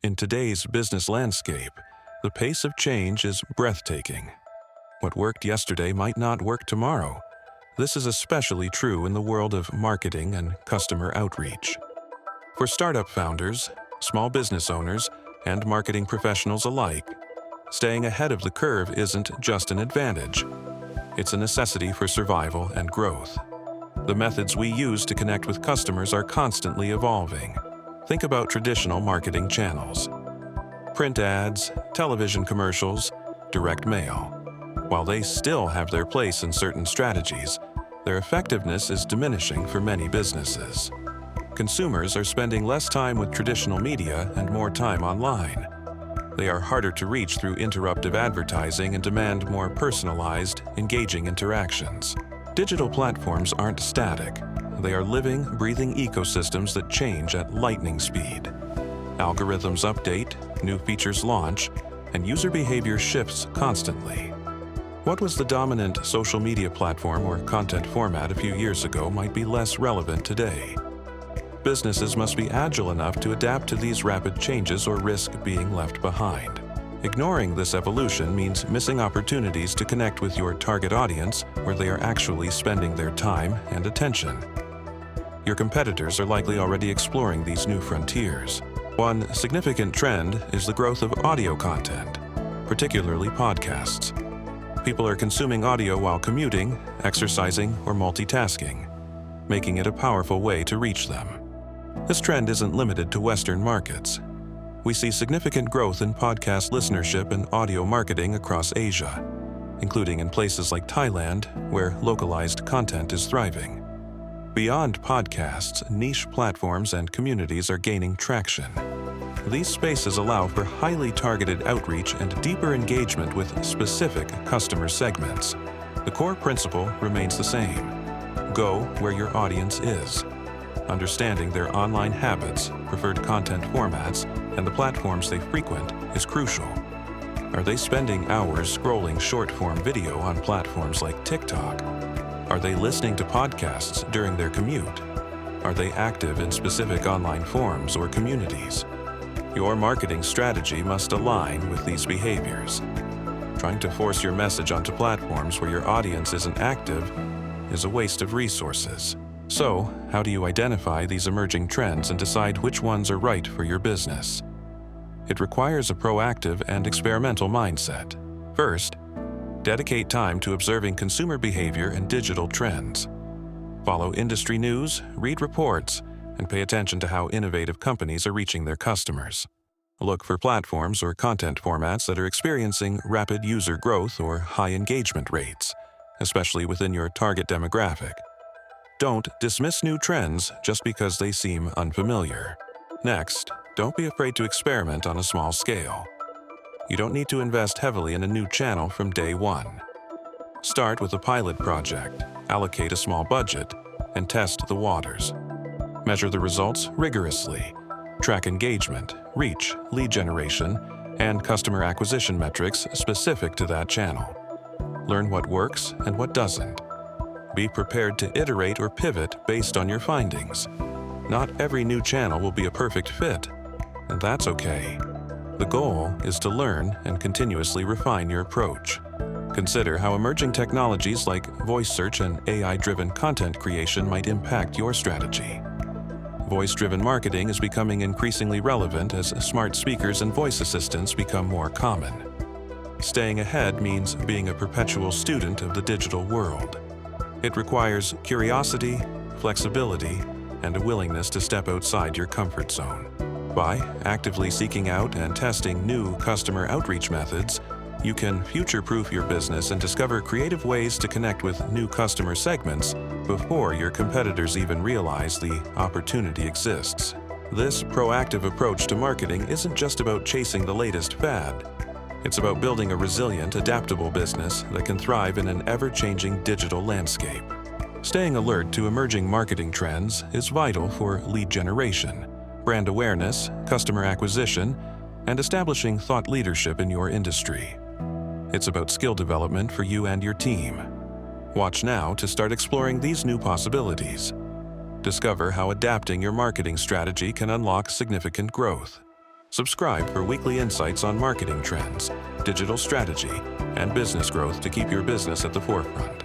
In today's business landscape, the pace of change is breathtaking. What worked yesterday might not work tomorrow. This is especially true in the world of marketing and customer outreach. For startup founders, small business owners, and marketing professionals alike, staying ahead of the curve isn't just an advantage. It's a necessity for survival and growth. The methods we use to connect with customers are constantly evolving. Think about traditional marketing channels. Print ads, television commercials, direct mail. While they still have their place in certain strategies, their effectiveness is diminishing for many businesses. Consumers are spending less time with traditional media and more time online. They are harder to reach through interruptive advertising and demand more personalized, engaging interactions. Digital platforms aren't static. They are living, breathing ecosystems that change at lightning speed. Algorithms update, new features launch, and user behavior shifts constantly. What was the dominant social media platform or content format a few years ago might be less relevant today. Businesses must be agile enough to adapt to these rapid changes or risk being left behind. Ignoring this evolution means missing opportunities to connect with your target audience where they are actually spending their time and attention. Your competitors are likely already exploring these new frontiers. One significant trend is the growth of audio content, particularly podcasts. People are consuming audio while commuting, exercising, or multitasking, making it a powerful way to reach them. This trend isn't limited to Western markets. We see significant growth in podcast listenership and audio marketing across Asia, including in places like Thailand, where localized content is thriving. Beyond podcasts, niche platforms and communities are gaining traction. These spaces allow for highly targeted outreach and deeper engagement with specific customer segments. The core principle remains the same. Go where your audience is. Understanding their online habits, preferred content formats, and the platforms they frequent is crucial. Are they spending hours scrolling short-form video on platforms like TikTok? Are they listening to podcasts during their commute? Are they active in specific online forums or communities? Your marketing strategy must align with these behaviors. Trying to force your message onto platforms where your audience isn't active is a waste of resources. So, how do you identify these emerging trends and decide which ones are right for your business? It requires a proactive and experimental mindset. First, dedicate time to observing consumer behavior and digital trends. Follow industry news, read reports, and pay attention to how innovative companies are reaching their customers. Look for platforms or content formats that are experiencing rapid user growth or high engagement rates, especially within your target demographic. Don't dismiss new trends just because they seem unfamiliar. Next, don't be afraid to experiment on a small scale. You don't need to invest heavily in a new channel from day one. Start with a pilot project, allocate a small budget, and test the waters. Measure the results rigorously. Track engagement, reach, lead generation, and customer acquisition metrics specific to that channel. Learn what works and what doesn't. Be prepared to iterate or pivot based on your findings. Not every new channel will be a perfect fit, and that's okay. The goal is to learn and continuously refine your approach. Consider how emerging technologies like voice search and AI-driven content creation might impact your strategy. Voice-driven marketing is becoming increasingly relevant as smart speakers and voice assistants become more common. Staying ahead means being a perpetual student of the digital world. It requires curiosity, flexibility, and a willingness to step outside your comfort zone. By actively seeking out and testing new customer outreach methods, you can future-proof your business and discover creative ways to connect with new customer segments before your competitors even realize the opportunity exists. This proactive approach to marketing isn't just about chasing the latest fad. It's about building a resilient, adaptable business that can thrive in an ever-changing digital landscape. Staying alert to emerging marketing trends is vital for lead generation, brand awareness, customer acquisition, and establishing thought leadership in your industry. It's about skill development for you and your team. Watch now to start exploring these new possibilities. Discover how adapting your marketing strategy can unlock significant growth. Subscribe for weekly insights on marketing trends, digital strategy, and business growth to keep your business at the forefront.